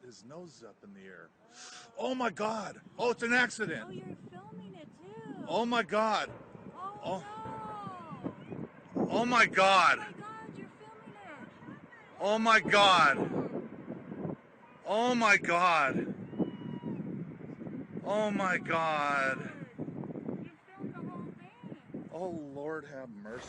his nose up in the air. Oh my God! Oh, it's an accident! Oh, you're filming it too! Oh my God! Oh, no! Oh my God! Oh my God, you're filming it! Oh my God! Oh my God! Oh my God! You filmed the whole thing! Oh Lord, have mercy.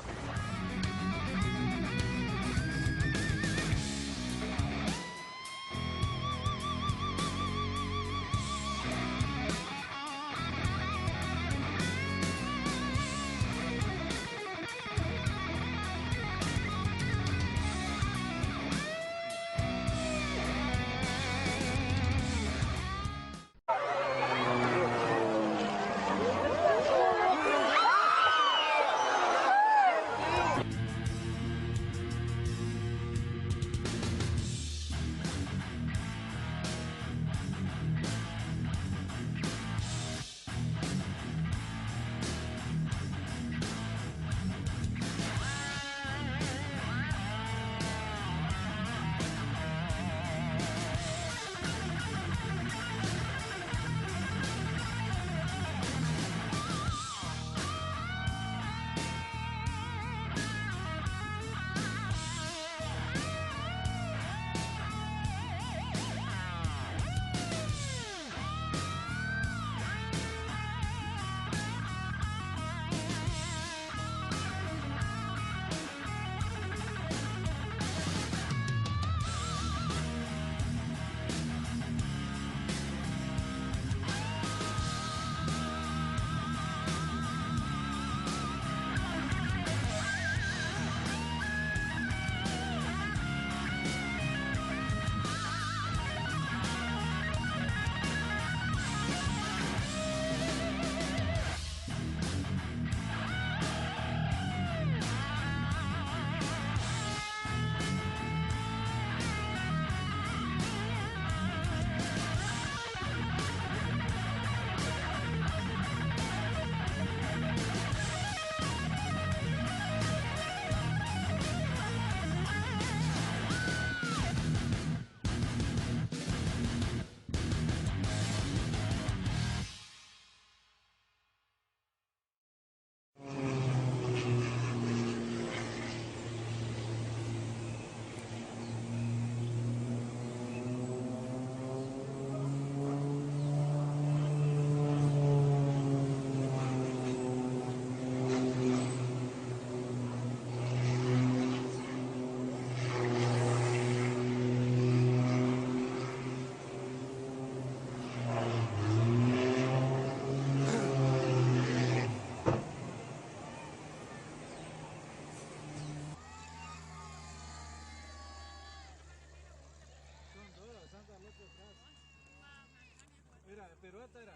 Mira, pirueta era. O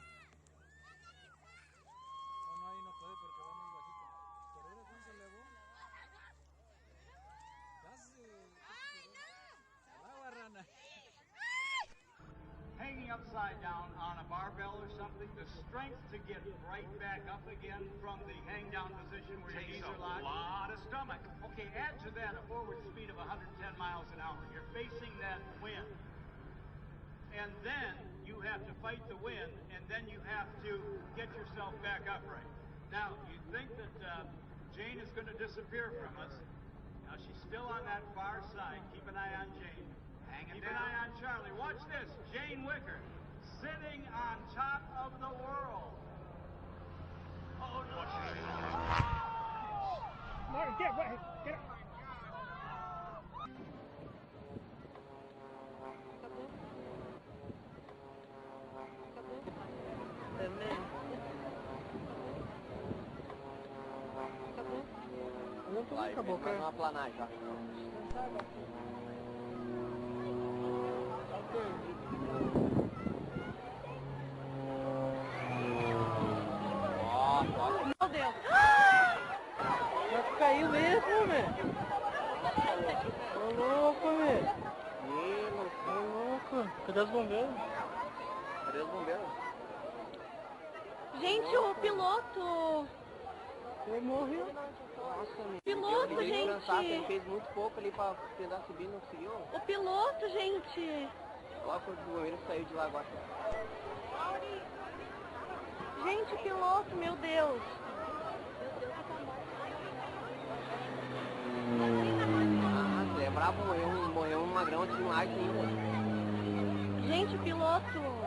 no, ahí no puede porque va muy bajito. Pero era cuando se elevó. Casi. Agua rana. Hanging upside down on a barbell or something, the strength to get right back up again from the hang down position where your knees are locked. A lot of stomach. Okay, add to that a forward speed of 110 miles an hour. You're facing that wind. And then you have to fight the wind, and then you have to get yourself back upright. Now, you think that Jane is going to disappear from us. Now, she's still on that far side. Keep an eye on Jane. Keep an eye on Charlie. Watch this. Jane Wicker sitting on top of the world. Oh, no. Martin, get away. Get up. Acabou, mais uma planagem já. Meu Deus! Caiu mesmo, velho! Tô louco, velho! Tô louco! Cadê os bombeiros? Cadê os bombeiros? Gente, o piloto! Ele morreu. Nossa, piloto, gente! Ele fez muito pouco ali pra tentar subir, não conseguiu. O piloto, gente! Só o corpo do bombeiro saiu de lá agora. Gente, piloto, meu Deus. Ah, você é brabo, morreu um magrão aqui no ar ainda. Gente, piloto.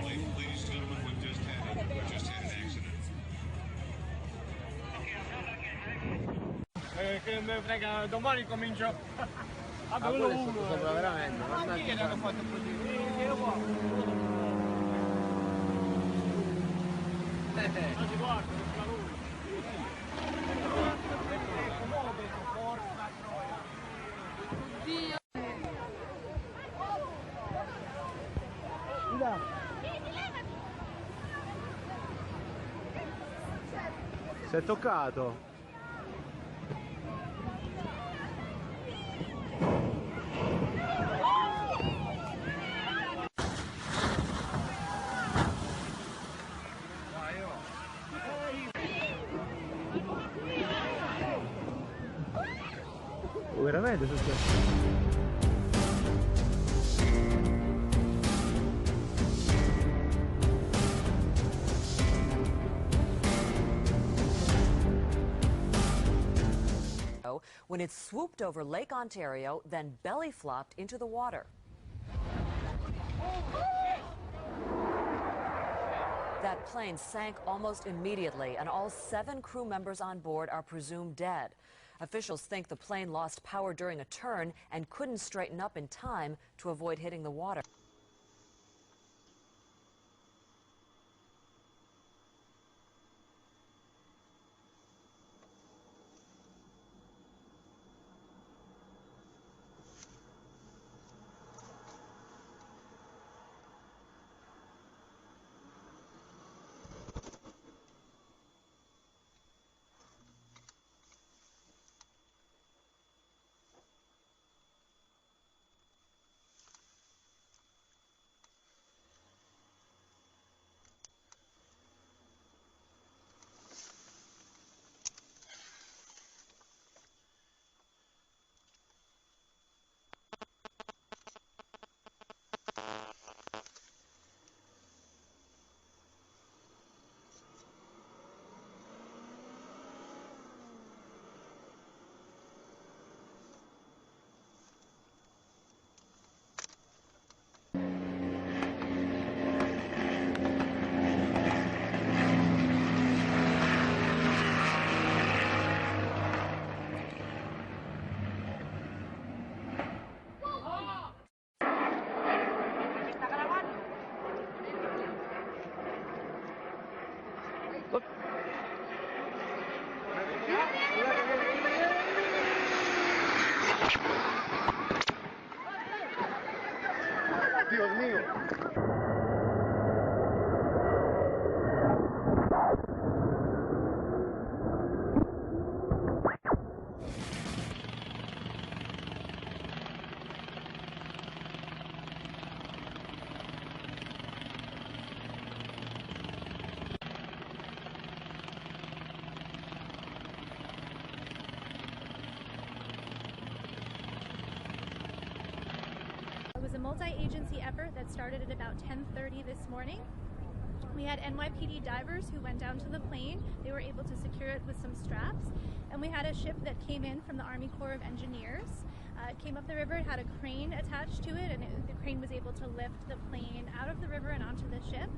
Ladies and gentlemen, we just had an accident. Che me frega, domani comincio a quello è 1. sotto sopra veramente, Ma guarda chi che è che hanno fatto così? Non si guarda, non fa lui. Si è toccato. Veramente è successo? When it swooped over Lake Ontario, then belly flopped into the water. That plane sank almost immediately, and all 7 crew members on board are presumed dead. Officials think the plane lost power during a turn and couldn't straighten up in time to avoid hitting the water. Dios mío. It was a multi-agency effort that started at about 10:30 this morning. We had NYPD divers who went down to the plane. They were able to secure it with some straps. And we had a ship that came in from the Army Corps of Engineers. It came up the river, it had a crane attached to it, and the crane was able to lift the plane out of the river and onto the ship.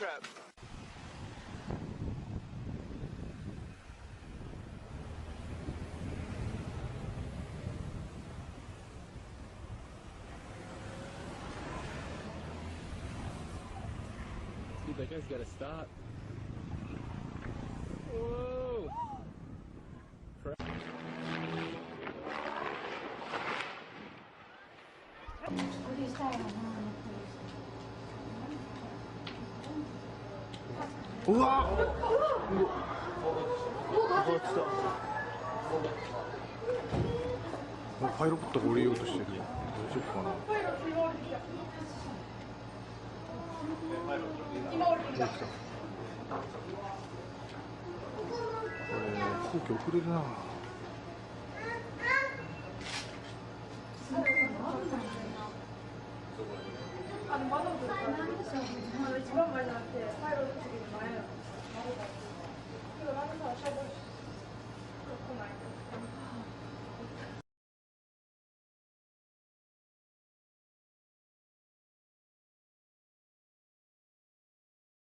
trap. Dude, that guy's gotta stop. Whoa! 우와!パイロットが降りようとしてる。大丈夫かな。これ飛行機遅れるな。一番前じゃなくてパイロット席の前。